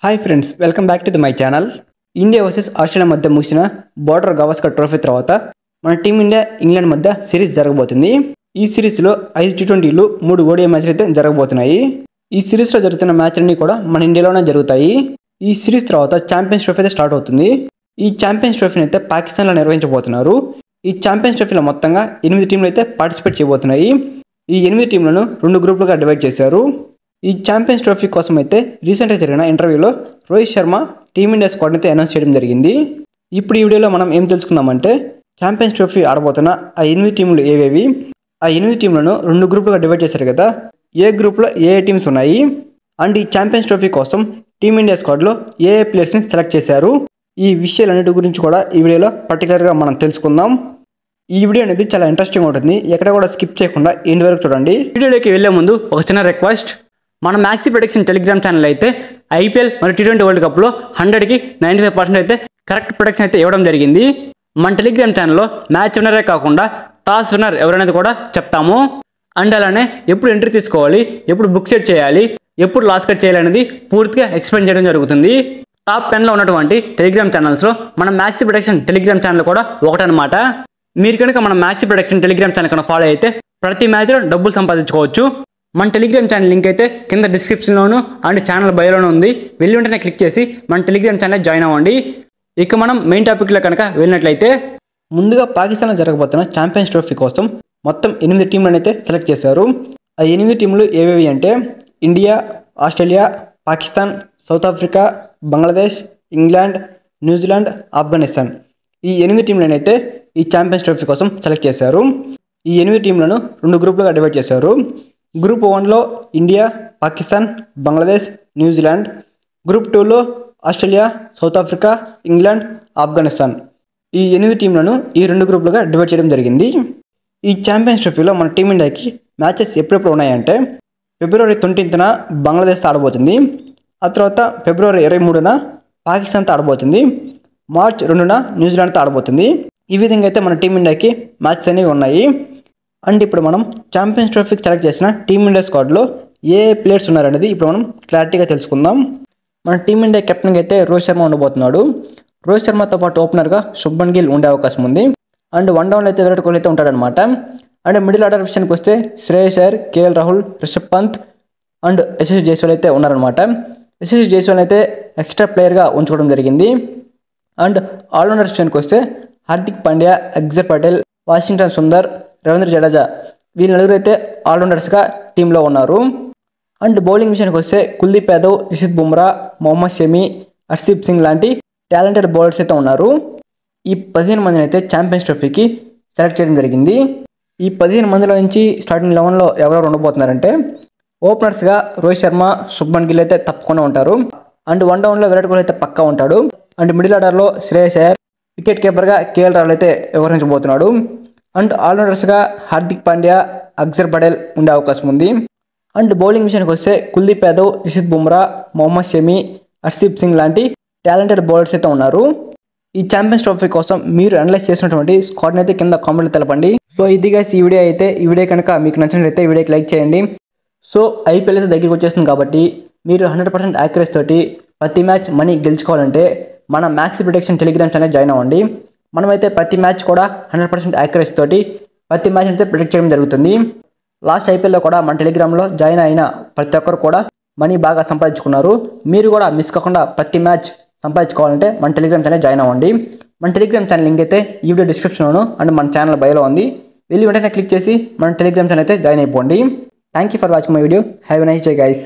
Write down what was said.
Hi friends, welcome back to my channel. India versus Australia మధ్య ముగిసిన border Gavaskar trophy తర్వాత మన టీమిండియా ఇంగ్లాండ్ మధ్య సిరీస్ జరగబోతుంది. ఈ సిరీస్లో 5 టీ20లు 3 ఓడిఐ మ్యాచ్లు అయితే జరగబోతున్నాయి. ఈ సిరీస్లో జరుగుతున్న మ్యాచ్లన్నీ కూడా మన ఇండియాలోనే జరుగుతాయి. ఈ సిరీస్ తర్వాత ఛాంపియన్స్ ట్రోఫీ అయితే స్టార్ట్ అవుతుంది. ఈ ఛాంపియన్స్ ట్రోఫీని అయితే పాకిస్తాన్లో నిర్వహించబోతున్నారు. ఈ ఛాంపియన్స్ ట్రోఫీలో మొత్తంగా 8 టీంలు అయితే పార్టిసిపేట్ చేయబోతున్నాయి. ఈ 8 టీంలను 2 గ్రూపులుగా డివైడ్ చేశారు. ఈ ఛాంపియన్స్ ట్రోఫీ కోసం అయితే రీసెంట్గా జరిగిన ఇంటర్వ్యూలో రోహిత్ శర్మ టీమిండియా స్క్వాడ్ని అయితే అనౌన్స్ చేయడం జరిగింది. ఇప్పుడు ఈ వీడియోలో మనం ఏం తెలుసుకుందామంటే ఛాంపియన్స్ ట్రోఫీ ఆడబోతున్న ఆ 8 టీంలు ఏవేవి, ఆ 8 టీంలను 2 గ్రూపులుగా డివైడ్ చేశారు కదా, ఏ గ్రూప్లో ఏ టీమ్స్ ఉన్నాయి, అండ్ ఈ ఛాంపియన్స్ ట్రోఫీ కోసం టీమిండియా స్క్వాడ్లో ఏ ప్లేయర్స్ని సెలెక్ట్ చేశారు, ఈ విషయాలన్నిటి గురించి కూడా ఈ వీడియోలో పర్టికులర్గా మనం తెలుసుకుందాం. ఈ వీడియో అనేది చాలా ఇంట్రెస్టింగ్ ఉంటుంది, ఎక్కడ కూడా స్కిప్ చేయకుండా ఎండ్ వరకు చూడండి. వీడియోలోకి వెళ్ళే ముందు ఒక చిన్న రిక్వెస్ట్, మన మ్యాక్సీ ప్రొడిక్షన్ టెలిగ్రామ్ ఛానల్ అయితే ఐపీఎల్ మరియు టీ20 వరల్డ్ కప్లో 100కి 95% అయితే కరెక్ట్ ప్రొడిక్షన్ అయితే ఇవ్వడం జరిగింది. మన టెలిగ్రామ్ ఛానల్లో మ్యాచ్ విన్నరే కాకుండా టాస్ విన్నర్ ఎవరనేది కూడా చెప్తాము. అండ్ అలానే ఎప్పుడు ఎంట్రీ తీసుకోవాలి, ఎప్పుడు బుక్ సెట్ చేయాలి, ఎప్పుడు లాస్ కట్ చేయాలి అనేది పూర్తిగా ఎక్స్ప్లెయిన్ చేయడం జరుగుతుంది. టాప్ 10లో ఉన్నటువంటి టెలిగ్రామ్ ఛానల్స్లో మన మ్యాక్సీ ప్రొడిక్షన్ టెలిగ్రామ్ ఛానల్ కూడా ఒకటనమాట. మీరు కనుక మన మ్యాక్సీ ప్రొడిక్షన్ టెలిగ్రామ్ ఛానల్ కనుక ఫాలో అయితే ప్రతి మ్యాచ్లో డబ్బులు సంపాదించుకోవచ్చు. మన టెలిగ్రామ్ ఛానల్ లింక్ అయితే కింద డిస్క్రిప్షన్లోను అండ్ ఛానల్ బయోలోనూ ఉంది. వెళ్ళి వెంటనే క్లిక్ చేసి మన టెలిగ్రామ్ ఛానల్ జాయిన్ అవ్వండి. ఇక మనం మెయిన్ టాపిక్లో కనుక వెళ్ళినట్లయితే, ముందుగా పాకిస్తాన్లో జరగబోతున్న ఛాంపియన్స్ ట్రోఫీ కోసం మొత్తం 8 టీంలను అయితే సెలెక్ట్ చేశారు. ఆ 8 టీంలు ఏవేవి అంటే India, Australia, Pakistan, south Africa, Bangladesh, England, New Zealand, Afghanistan. ఈ 8 టీంలను అయితే ఈ ఛాంపియన్స్ ట్రోఫీ కోసం సెలెక్ట్ చేశారు. ఈ 8 టీంలను 2 గ్రూపులుగా డివైడ్ చేశారు. గ్రూప్ 1లో India, Pakistan, Bangladesh, New Zealand. Group 2లో Australia, South Africa, England, Afghanistan. ఈ 8 టీంలను ఈ 2 గ్రూపులుగా డివైడ్ చేయడం జరిగింది. ఈ ఛాంపియన్స్ ట్రోఫీలో మన టీమిండియాకి మ్యాచెస్ ఎప్పుడెప్పుడు ఉన్నాయంటే ఫిబ్రవరి 20న బంగ్లాదేశ్తో ఆడబోతుంది. ఆ తర్వాత ఫిబ్రవరి 23న పాకిస్తాన్తో ఆడబోతుంది. మార్చ్ 2న న్యూజిలాండ్తో ఆడబోతుంది. ఈ విధంగా అయితే మన టీమిండియాకి మ్యాచెస్ అనేవి ఉన్నాయి. అండ్ ఇప్పుడు మనం ఛాంపియన్స్ ట్రోఫీకి సెలెక్ట్ చేసిన టీమిండియా స్క్వాడ్లో ఏ ప్లేయర్స్ ఉన్నారనేది ఇప్పుడు మనం క్లారిటీగా తెలుసుకుందాం. మన టీమిండియా కెప్టెన్గా అయితే రోహిత్ శర్మ ఉండబోతున్నాడు. రోహిత్ శర్మతో పాటు ఓపెనర్గా శుభ్మన్ గిల్ ఉండే అవకాశం ఉంది. అండ్ 1 డౌన్లో అయితే విరాట్ కోహ్లీ అయితే ఉంటాడనమాట. అండ్ మిడిల్ ఆర్డర్ విషయానికి వస్తే శ్రేయస్ అయ్యర్, కేఎల్ రాహుల్, రిషబ్ పంత్ అండ్ యశస్వి జైస్వాల్ అయితే ఉన్నారనమాట. యశస్వి జైస్వాల్ అయితే ఎక్స్ట్రా ప్లేయర్గా ఉంచుకోవడం జరిగింది. అండ్ ఆల్రౌండర్ విషయానికి వస్తే హార్దిక్ పాండ్యా, అక్షర్ పటేల్, వాషింగ్టన్ సుందర్, రవీంద్ర జడేజా వీళ్ళ నలుగురు అయితే ఆల్రౌండర్స్గా టీంలో ఉన్నారు. అండ్ బౌలింగ్ విషయానికి వస్తే కుల్దీప్ యాదవ్, జస్ప్రీత్ బుమ్రా, మొహమ్మద్ షమి, హర్షదీప్ సింగ్ లాంటి టాలెంటెడ్ బౌలర్స్ అయితే ఉన్నారు. ఈ 15 మందిని అయితే ఛాంపియన్స్ ట్రోఫీకి సెలెక్ట్ చేయడం జరిగింది. ఈ 15 మందిలో నుంచి స్టార్టింగ్ 11లో ఎవరెవరు ఉండబోతున్నారంటే ఓపెనర్స్గా రోహిత్ శర్మ, శుభ్మన్ గిల్ అయితే తప్పకుండా ఉంటారు. అండ్ 1 డౌన్లో విరాట్ కోహ్లీ అయితే పక్కా ఉంటాడు. అండ్ మిడిల్ ఆర్డర్లో శ్రేయస్ అయ్యర్, వికెట్ కీపర్గా కేఎల్ రాహుల్ అయితే వ్యవహరించబోతున్నాడు. అండ్ ఆల్రౌండర్స్గా హార్దిక్ పాండ్యా, అక్షర్ పటేల్ ఉండే అవకాశం ఉంది. అండ్ బౌలింగ్ విషయానికి వస్తే కుల్దీప్ యాదవ్, జస్ప్రీత్ బుమ్రా, మొహమ్మద్ షమి, హర్షదీప్ సింగ్ లాంటి టాలెంటెడ్ బౌలర్స్ అయితే ఉన్నారు. ఈ ఛాంపియన్స్ ట్రోఫీ కోసం మీరు అనలైజ్ చేసినటువంటి స్క్వాడ్ని అయితే కింద కామెంట్లో తెలపండి. సో ఇది గైస్ ఈ వీడియో అయితే. ఈ వీడియో కనుక మీకు నచ్చినట్లయితే ఈ వీడియోకి లైక్ చేయండి. సో ఐపీఎల్ అయితే దగ్గరికి వచ్చేస్తుంది కాబట్టి మీరు 100% యాక్యురసీ తోటి ప్రతి మ్యాచ్ మనీ గెలుచుకోవాలంటే మన maxi prediction Telegram channel join అవ్వండి. మనమైతే ప్రతి మ్యాచ్ కూడా 100% యాక్యురసీ తోటి ప్రతి మ్యాచ్ అయితే ప్రిడిక్ట్ చేయడం జరుగుతుంది. లాస్ట్ ఐపీఎల్లో కూడా మన టెలిగ్రామ్లో జాయిన్ అయిన ప్రతి ఒక్కరు కూడా మనీ బాగా సంపాదించుకున్నారు. మీరు కూడా మిస్ కాకుండా ప్రతి మ్యాచ్ సంపాదించుకోవాలంటే మన టెలిగ్రామ్ ఛానల్ జాయిన్ అవ్వండి. మన టెలిగ్రామ్ ఛానల్ లింక్ అయితే ఈ వీడియో డిస్క్రిప్షన్లోను అండ్ మన ఛానల్ బయోలో ఉంది. వెళ్ళి వెంటనే క్లిక్ చేసి మన టెలిగ్రామ్ ఛానల్ అయితే జాయిన్ అయిపోండి. Thank you for watching my video. Have a nice day guys.